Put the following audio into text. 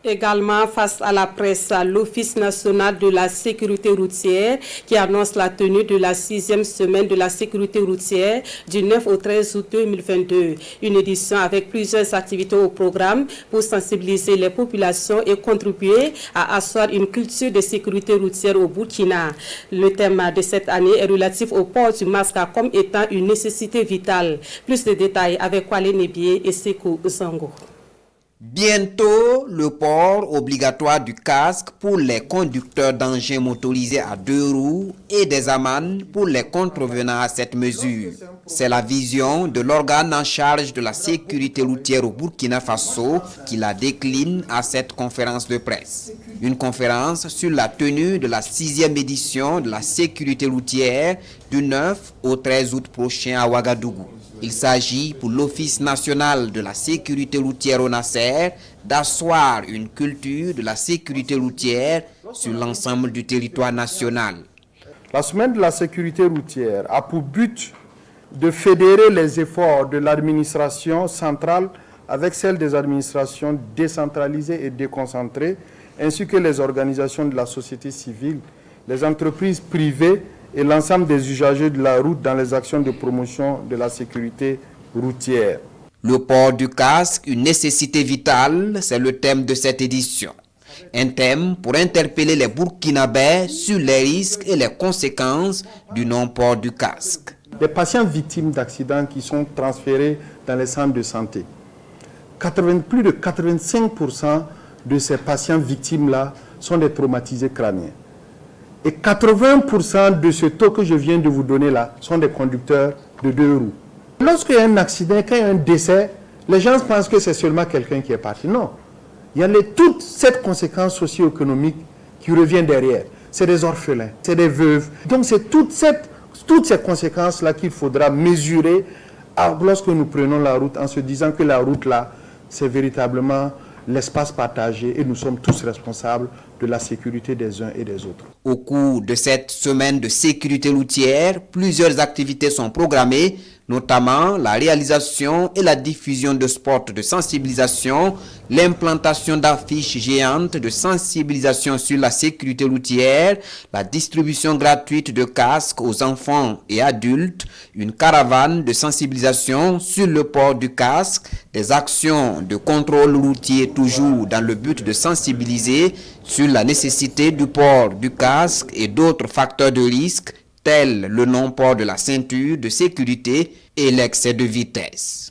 Également, face à la presse, l'Office national de la sécurité routière qui annonce la tenue de la 6e semaine de la sécurité routière du 9 au 13 août 2022. Une édition avec plusieurs activités au programme pour sensibiliser les populations et contribuer à asseoir une culture de sécurité routière au Burkina. Le thème de cette année est relatif au port du masque comme étant une nécessité vitale. Plus de détails avec Kwale Nebié et Sekou Zango. Bientôt, le port obligatoire du casque pour les conducteurs d'engins motorisés à 2 roues et des amendes pour les contrevenants à cette mesure. C'est la vision de l'organe en charge de la sécurité routière au Burkina Faso qui la décline à cette conférence de presse. Une conférence sur la tenue de la 6e édition de la sécurité routière du 9 au 13 août prochain à Ouagadougou. Il s'agit pour l'Office national de la sécurité routière au Nasser d'asseoir une culture de la sécurité routière sur l'ensemble du territoire national. La semaine de la sécurité routière a pour but de fédérer les efforts de l'administration centrale avec celles des administrations décentralisées et déconcentrées, ainsi que les organisations de la société civile, les entreprises privées et l'ensemble des usagers de la route dans les actions de promotion de la sécurité routière. Le port du casque, une nécessité vitale, c'est le thème de cette édition. Un thème pour interpeller les Burkinabés sur les risques et les conséquences du non-port du casque. Les patients victimes d'accidents qui sont transférés dans les centres de santé, plus de 85% de ces patients victimes-là sont des traumatisés crâniens. Et 80% de ce taux que je viens de vous donner là sont des conducteurs de 2 roues. Lorsqu'il y a un accident, quand il y a un décès, les gens pensent que c'est seulement quelqu'un qui est parti. Non. Il y a toute cette conséquence socio-économique qui revient derrière. C'est des orphelins, c'est des veuves. Donc c'est toutes ces conséquences-là qu'il faudra mesurer lorsque nous prenons la route en se disant que la route là, c'est véritablement l'espace partagé et nous sommes tous responsables de la sécurité des uns et des autres. Au cours de cette semaine de sécurité routière, plusieurs activités sont programmées, notamment la réalisation et la diffusion de spots de sensibilisation, l'implantation d'affiches géantes de sensibilisation sur la sécurité routière, la distribution gratuite de casques aux enfants et adultes, une caravane de sensibilisation sur le port du casque, des actions de contrôle routier toujours dans le but de sensibiliser sur la nécessité du port du casque et d'autres facteurs de risque tels le non-port de la ceinture de sécurité et l'excès de vitesse.